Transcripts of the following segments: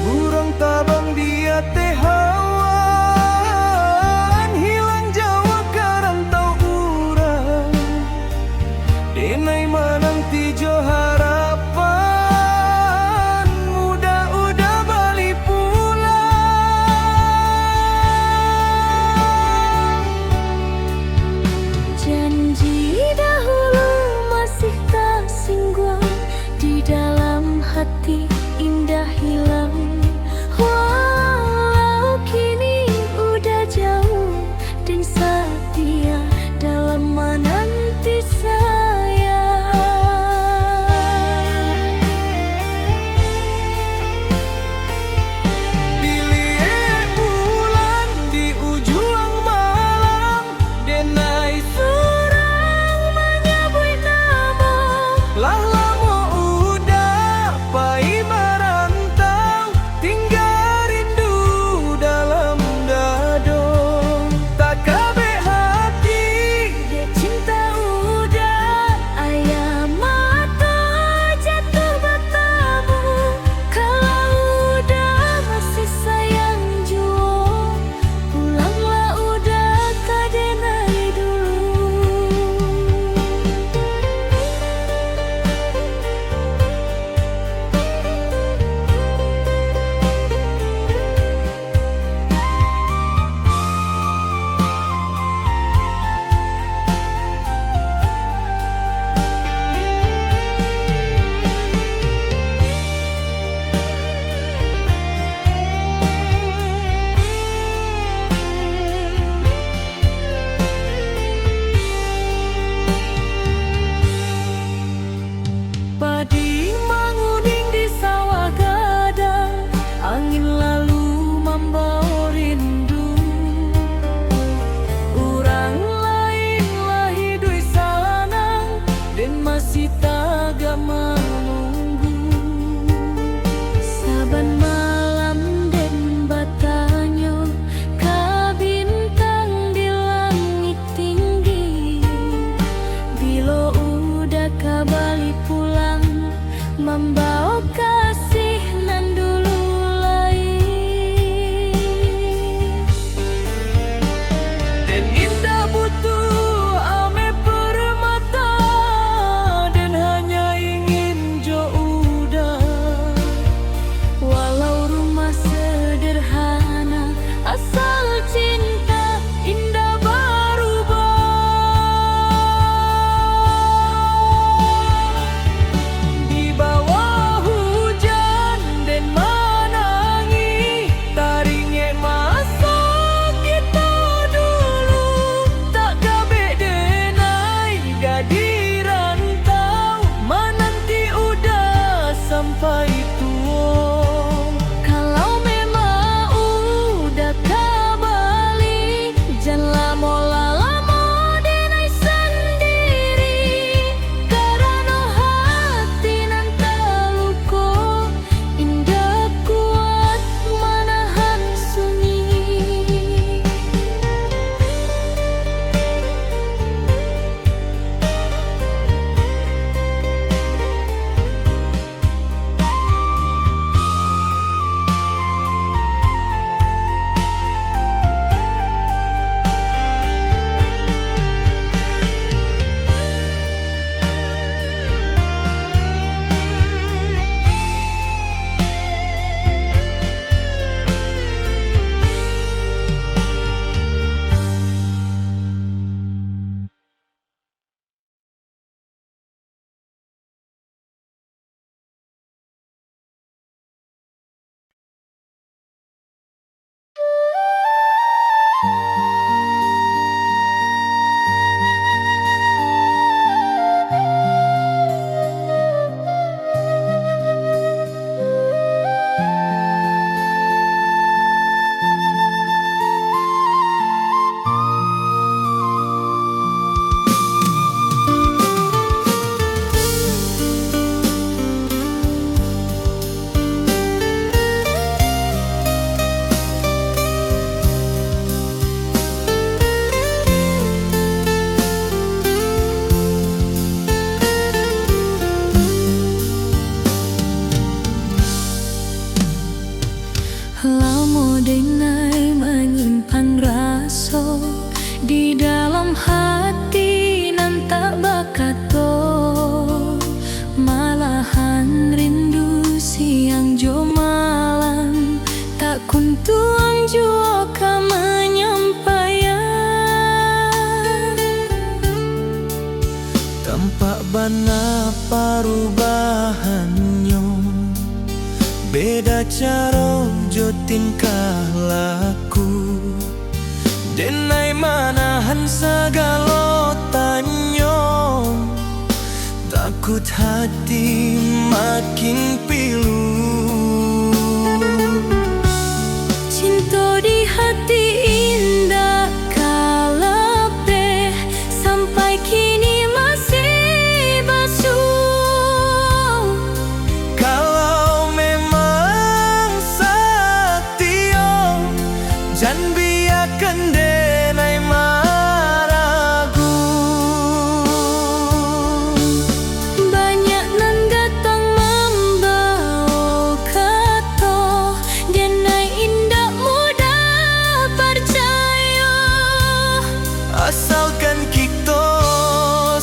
Burung tabang dia teh hawan, hilang Jawa karantau urang. Denai manang tijo harapan, muda-uda balik pulang. Janji dahulu masih tak singgah, di dalam hati indah hilang. Walau kini udah jauh dan setia dalam menanti saya. Dilihat bulan di ujung malam, denai Orang menyebut nama, lah lama udah pai merantau, tinggal rindu dalam dado. Tak kabe hati dia cinta udah ayam mata jatuh bertamu. Kalau udah masih sayang jua, pulanglah udah kadenai dulu. padi manguding di sawah gadang, angin lalu membawa rindu. Urang lain lah hidup salanang dan masih taga menunggu. Saban malam dan batanya ka bintang di langit tinggi. Bila udah kembali pulang, membawa kasih nan dulu lain. Dan indah butuh ame permata, dan hanya ingin jo udah. Walau rumah sederhana, asal cinta indah berubah. Di bawah Mak bana parubahannya, beda cara jo tingkah laku, denai manahan segala tanyo, takut hati makin pilu. Cinta di hati indah kalape, sampai kini masih basuh. Kalau memang setia, jangan biarkan denai maragu. Banyak nan datang membawa kata, denai indah mudah percaya. Asalkan kita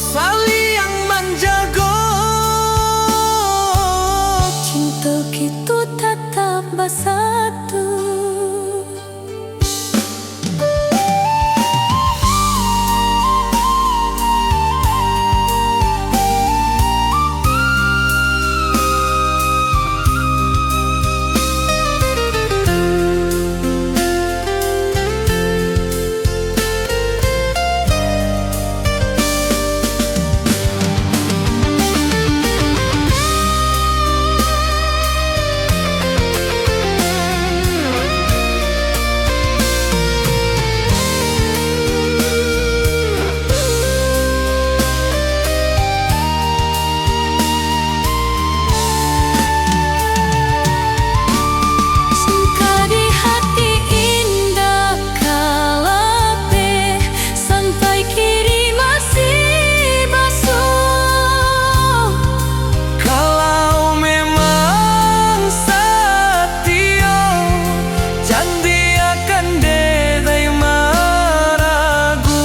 saling menjaga, Cinta kita tetap bersatu. Cinta di hati indah kalape, sampai kini masih basuh. kalau memang setia, jangan biarkan denai maragu.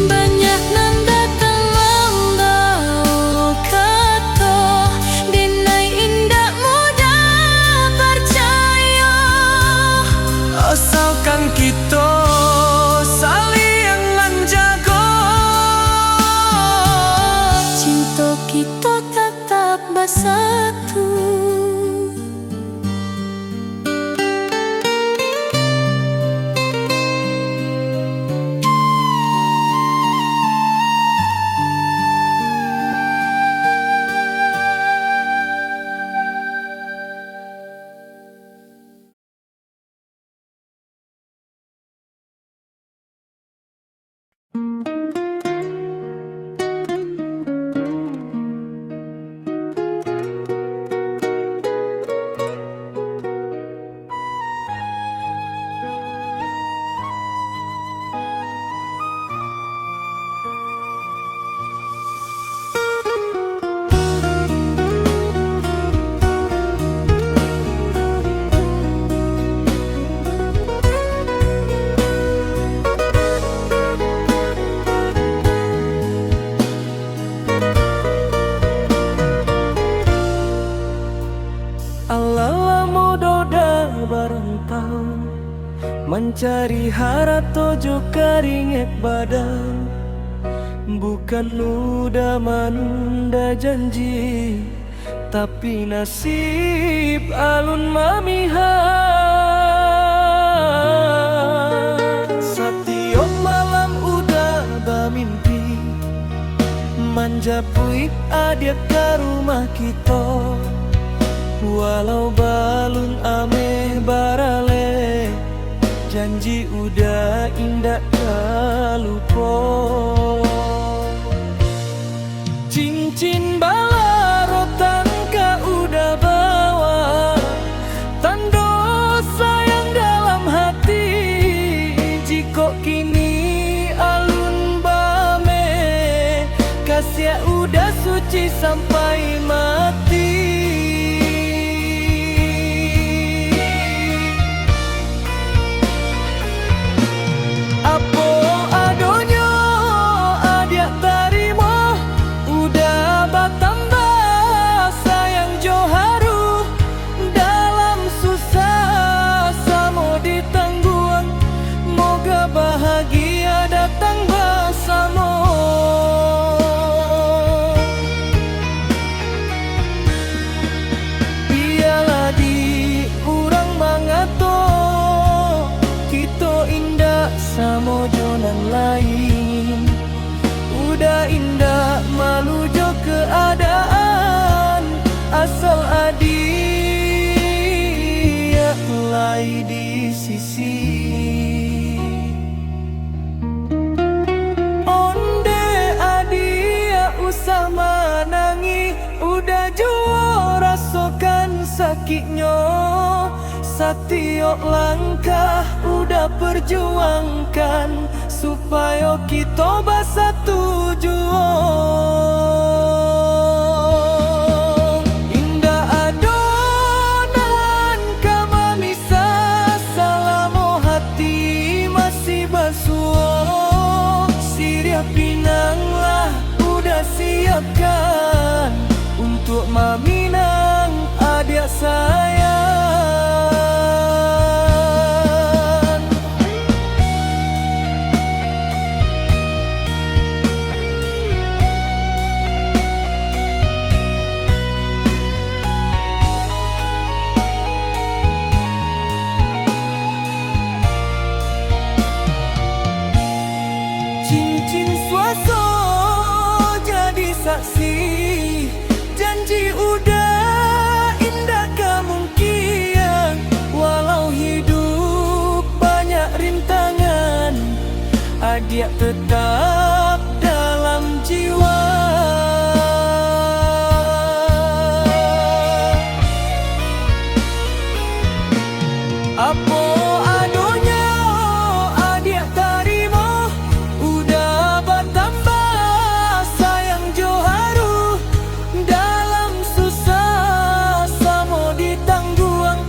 Banyak nan datang membawa kata, denai indah mudah percaya. Asalkan kita saling menjaga, Cinta kita tetap bersatu. Alala mododa barentau, mencari harato jo karingek badan. Bukan udah menunda janji, tapi nasib alun mamihan. Setiap malam udah bermimpi, manjapui adik ke rumah kita. Walau balun ameh barale, janji udah indah kalupo. Cincin balarotan ka udah bawa, tanda sayang dalam hati. Jiko kini alun bame, kasih udah suci sampai mati. Apo adonyo adik tarimo, udah batambah sayang joharu. Dalam susah samo ditangguang, moga bahagia datang bersama. udah indah malu jo keadaan. Asal adia lay di sisi. Onde adia usah menangi, udah jual rasakan sakitnya. Setiap langkah udah perjuangkan supaya kita bersatu jua. Indah adonan kama misah, selama hati masih basuh. Siria pinanglah udah siapkan untuk meminang adik sayang. Cincin suaso jadi saksi, janji udah indah kemungkinan. Walau hidup banyak rintangan, adik tetap dalam jiwa. Apa adanya adik terima, udah bertambah sayang jo haru. Dalam susah sama ditangguang,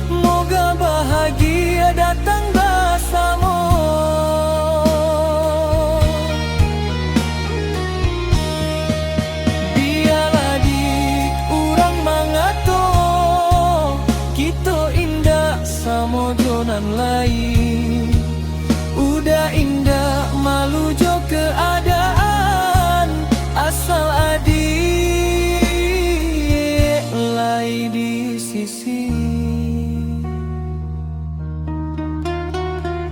moga bahagia datang bersama. Biarlah dik urang mangato, kita indah sama jonan lain. Udah indah malu jo keadaan. Asal adik lay di sisi.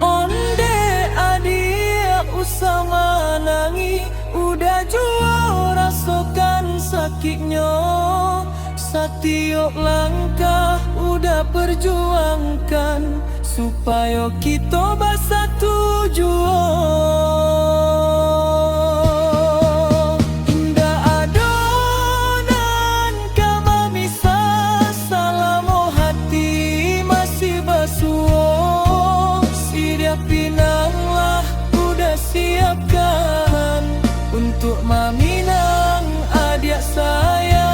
Onde adik usah menangi, udah jual rasakan sakitnya. Setiap langkah udah perjuangkan supaya kita bersatu jua. Indah adonan kama misah, selama hati masih basuh. Siap pinanglah udah siapkan untuk meminang adik sayang.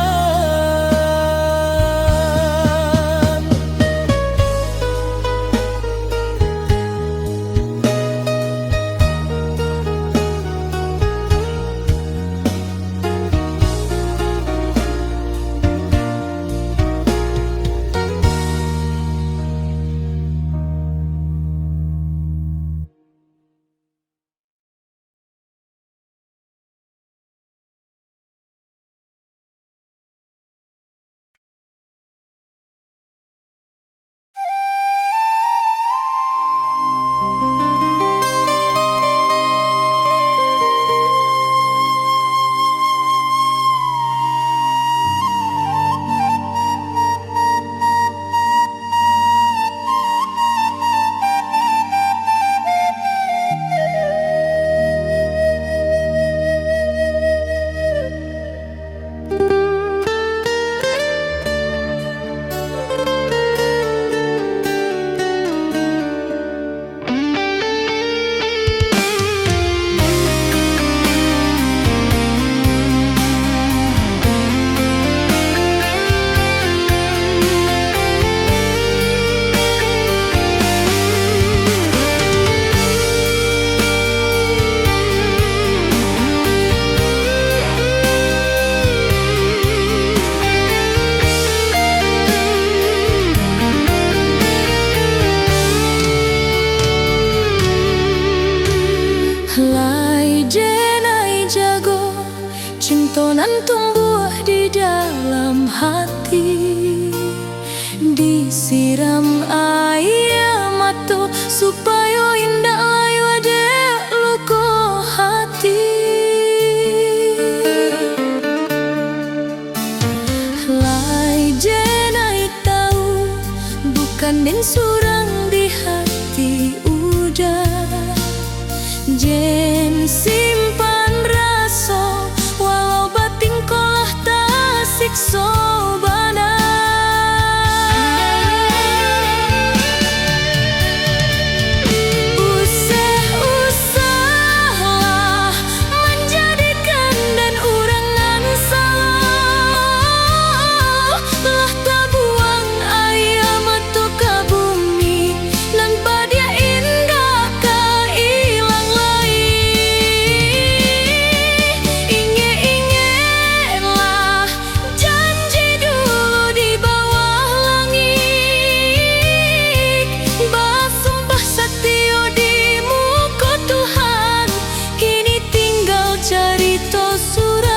Cintonan tumbuh di dalam hati, disiram air mata supaya indah layu ada luka hati. den surang di hati udah jen simpan raso walau batin kolah tak sikso bana. Usah-usahlah menjadikan dan urangan salah lah tak buang ayam atau ke bumi nan padia indah ka ilang lai. Inge-ingelah janji dulu di bawah langit, basumpah satio di muka Tuhan, kini tinggal carita surat.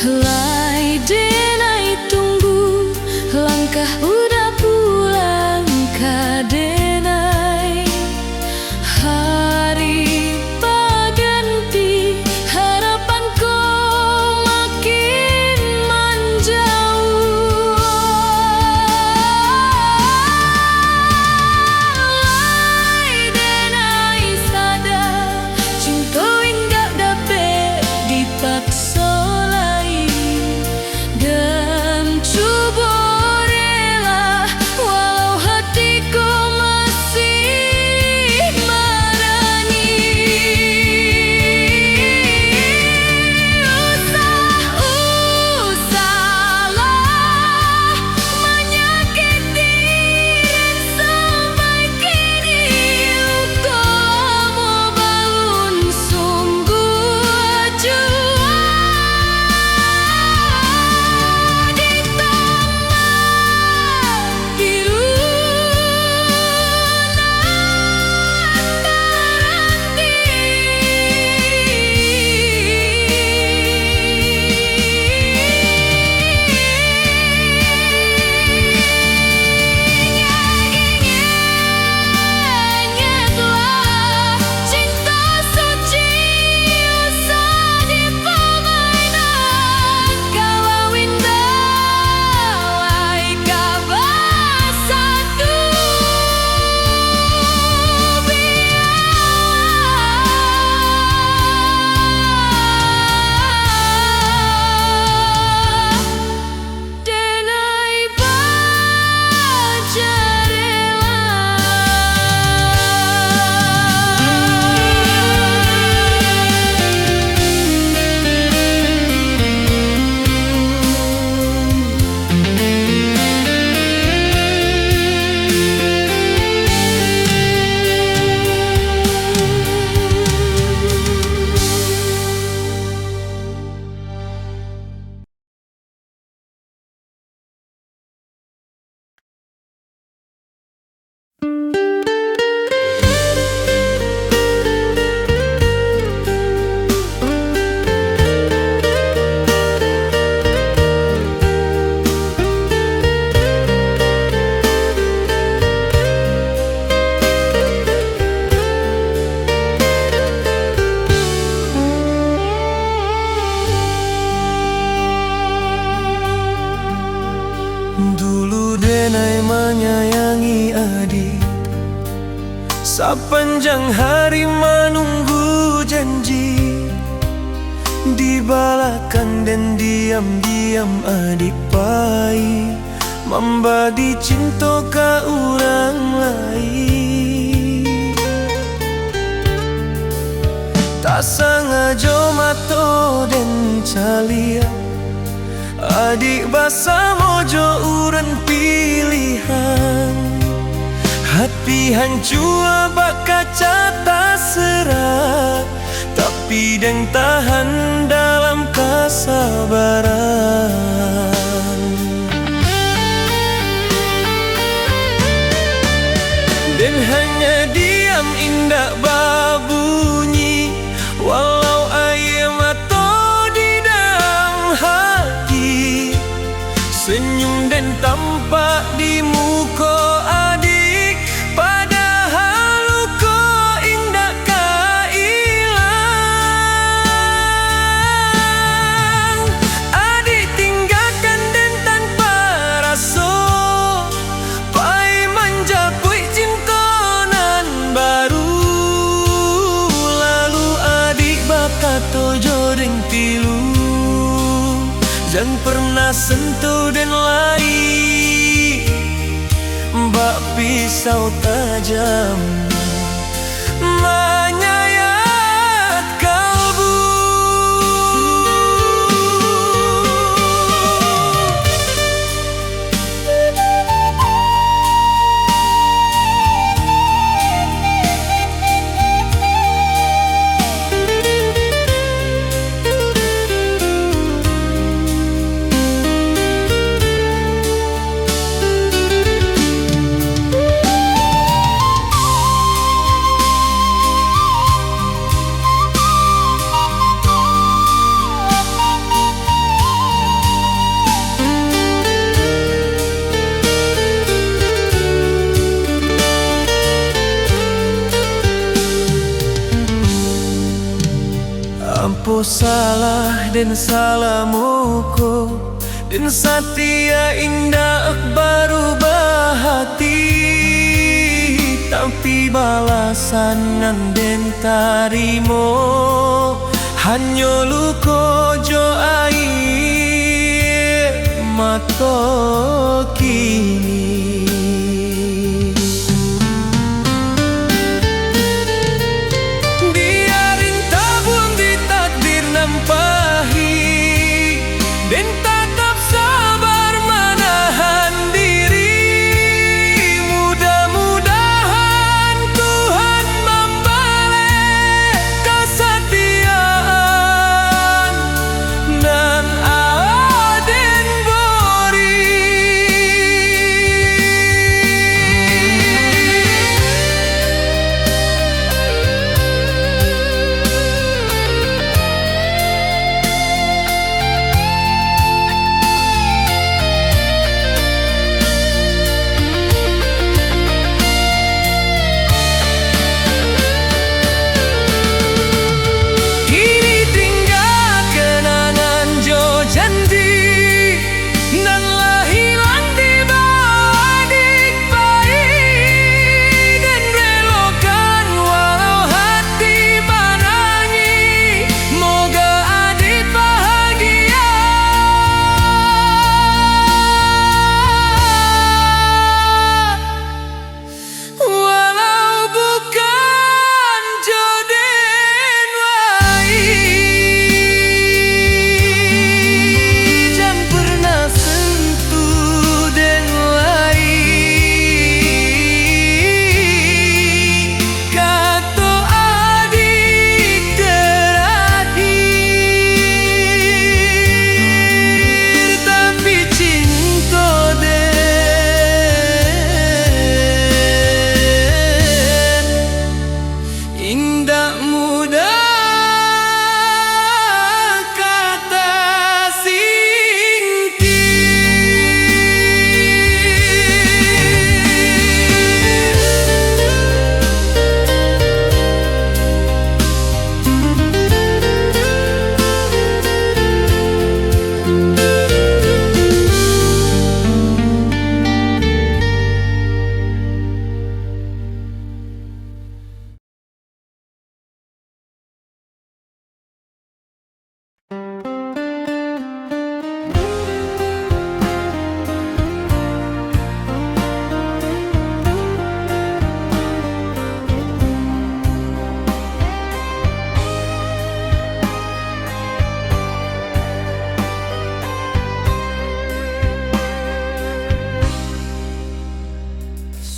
Helai denai tunggu langkah udah pulang ka denai, hari berganti harapanku makin menjauh. Helai denai sadar cinta enggak dapat dipaksa dan coba rela walau hatiku masih marani. Usah-usahlah menyakiti dan sampai kini lukamu balun sungguh jua. Cinta suci usah dipermainan, kalau indah lai kabar satu biar denai baja Dulu denai menyayangi adik, sepanjang hari menunggu janji, dibalakan dan diam-diam adik pai membagi cinta ke orang lain. Tak sengaja mato dan calia adik basa mojo uran pilihan, hati hancur bakaca tak serat, tapi deng tahan dalam kesabaran. Dan hanya diam indak babunyi, walau air mata di dalam hati. Senyum dan tampak di muka adik, padahal luka indak hilang. Adik tinggalkan dan tanpa rasa, pai menjapui cinta nan baru. Lalu adik berkata jodeng tilu, jangan pernah sentuh dan lai bak pisau tajam menyayat kalbu. Ampo salah dan salamuku, dan setia indah baru bahati. Tapi balasan nan den tarimo hanya luka jo air mata kini. Dan tetap sabar menahan diri. Mudah-mudahan Tuhan memberi kesetiaan dan aden beri.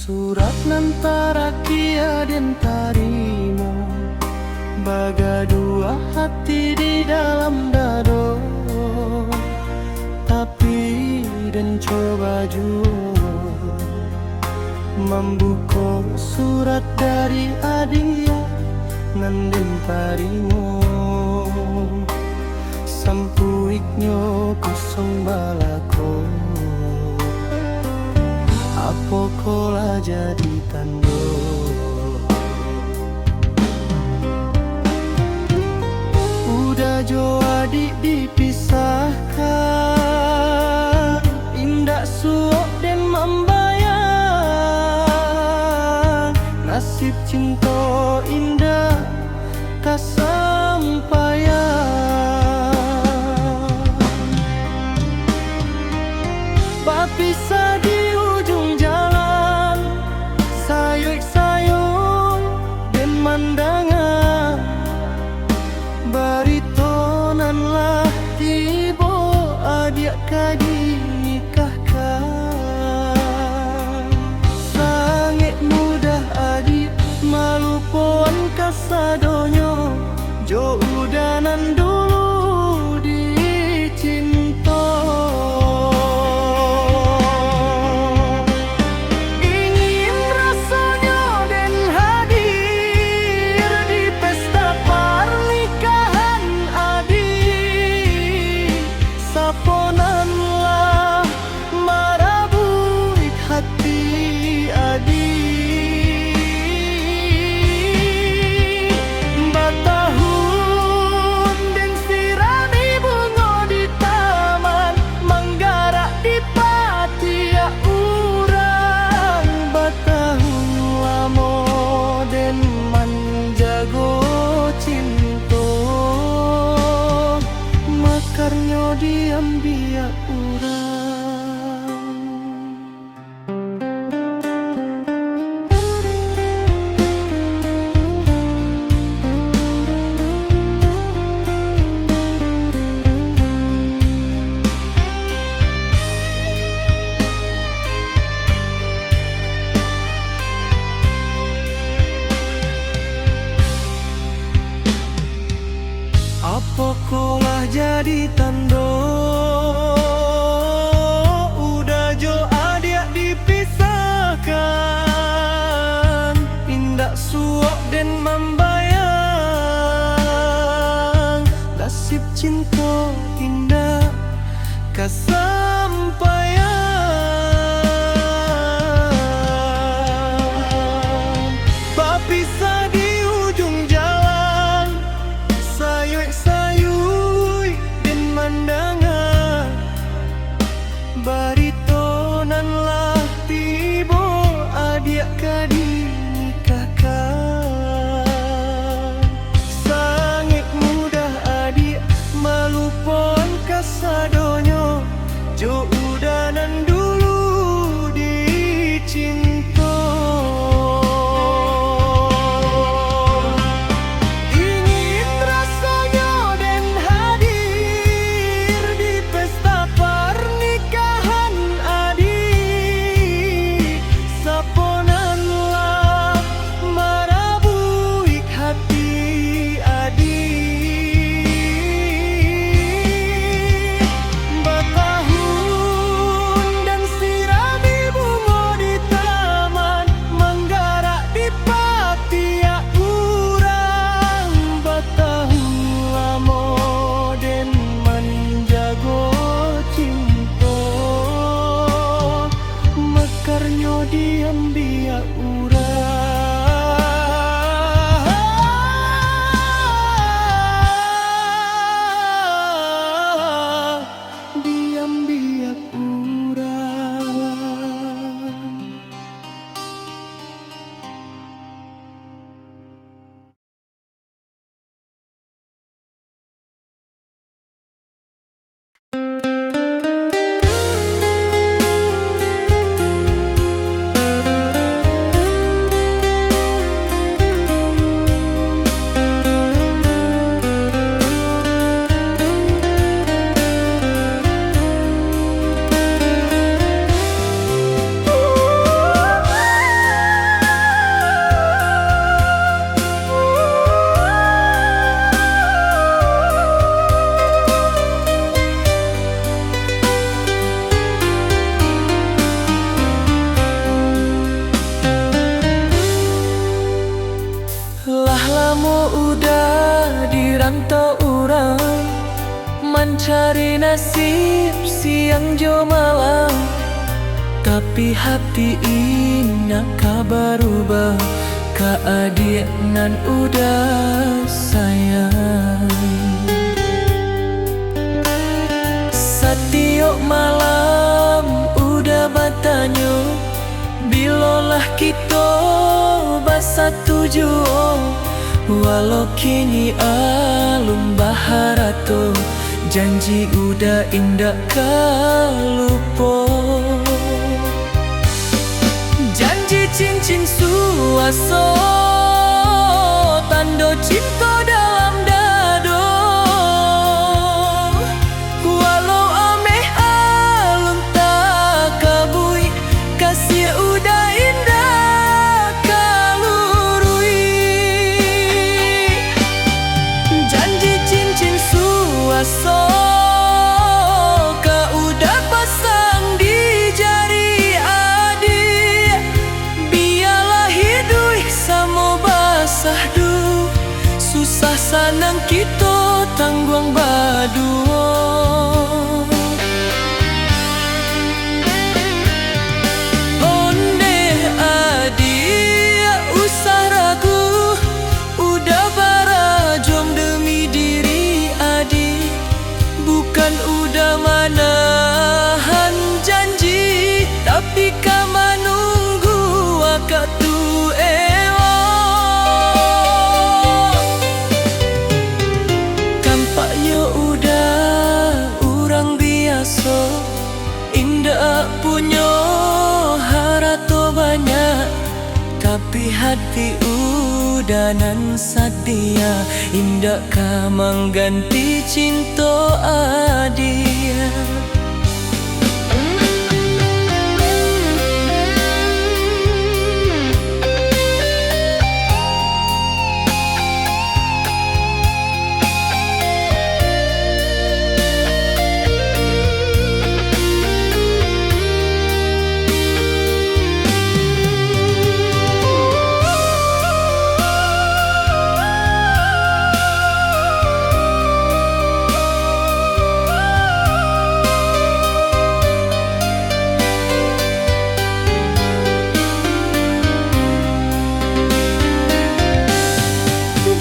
Surat nantara kia dan tarimo, baga dua hati di dalam dado. dan coba jua membuka surat dari adia nanden parimo sampuiknyo kosong balako apa kola jadi tando udah jo adik dipisahkan indak suok dan membayang nasib cinta indah kasampaian berpisah di ujung jalan sayuk-sayuk dan mandangan baritonanlah tiba adik kadi nikahkan sangat mudah adik malupuan kasadonyo jo udanan dulu dicinta ingin rasanya dan hadir di pesta pernikahan adik saponanlah marabui hati adik batahun dan sirami bunga di taman menggarak di patia urang batahun lamo dan manjago cinta makarnya diambil urang apa kolah jadi tando udah jo adik dipisahkan indak suok dan membayang nasib cinta indah kasampaian berpisah di ujung jalan sayuk-sayuk dan mandangan baritonanlah tiba adik kadi nikahkan sangat mudah adik malu mencari nasib siang jo malam, tapi hati ini kabar ubah. Keadik nan udah sayang, setiap malam udah bertanya, bilolah kita bersatu jua. Walau kini alum baharato, janji udah indah kalupo. Janji cincin suaso, tanda cinta dalam dado. Walau ameh alum tak kabui, kasih udah indah kalurui. Janji cincin suaso, kau udah pasang di jari adik. Biarlah hidup sama basah du, susah sanang kita tanggung badua. Onde adik usah ragu, udah barajom demi diri adik. Bukan udah manahan janji, tapi kama nunggu waktu ewa. Kampaknya udah orang biasa, indah punya harato banyak, tapi hati udah nan setia. Indah kamang ganti cinta adia.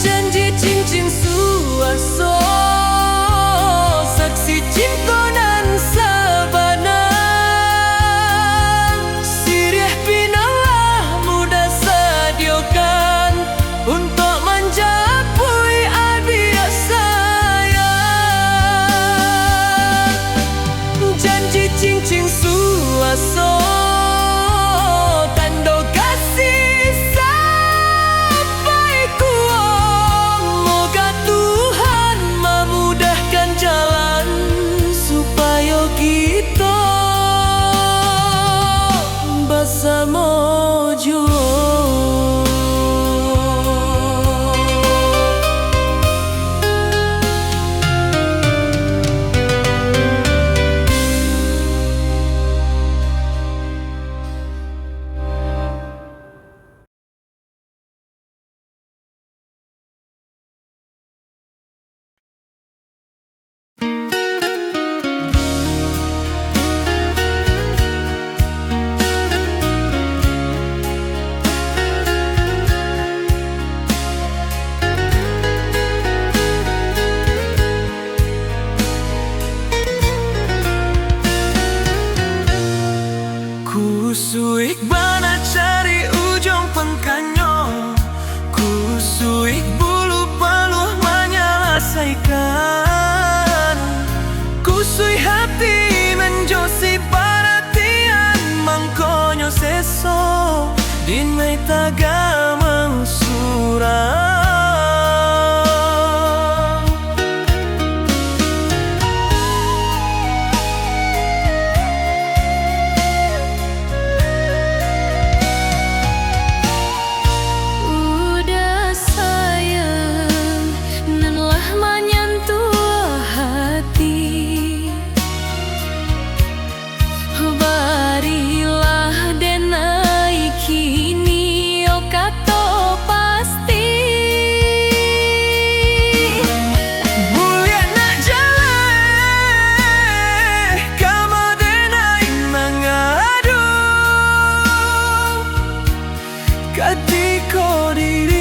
Janji cincin suaso, saksi cinta nan sabana. Sirih pinalah mudah sediakan untuk menjapui adik sayang. Janji cincin suaso, tanda kasih sampai kuat. Moga Tuhan memudahkan jalan supaya kita bersama jua. Kusuik bana cari ujung pengkanyo, kusuik bulu paluh menyelesaikan. Kusui hati menjosi perhatian, mangkonyo seso dinai taga mangsurang. Udah sayang, nan lah menyentuh hati. Barilah denai kini, oh kato pasti. hati ko diri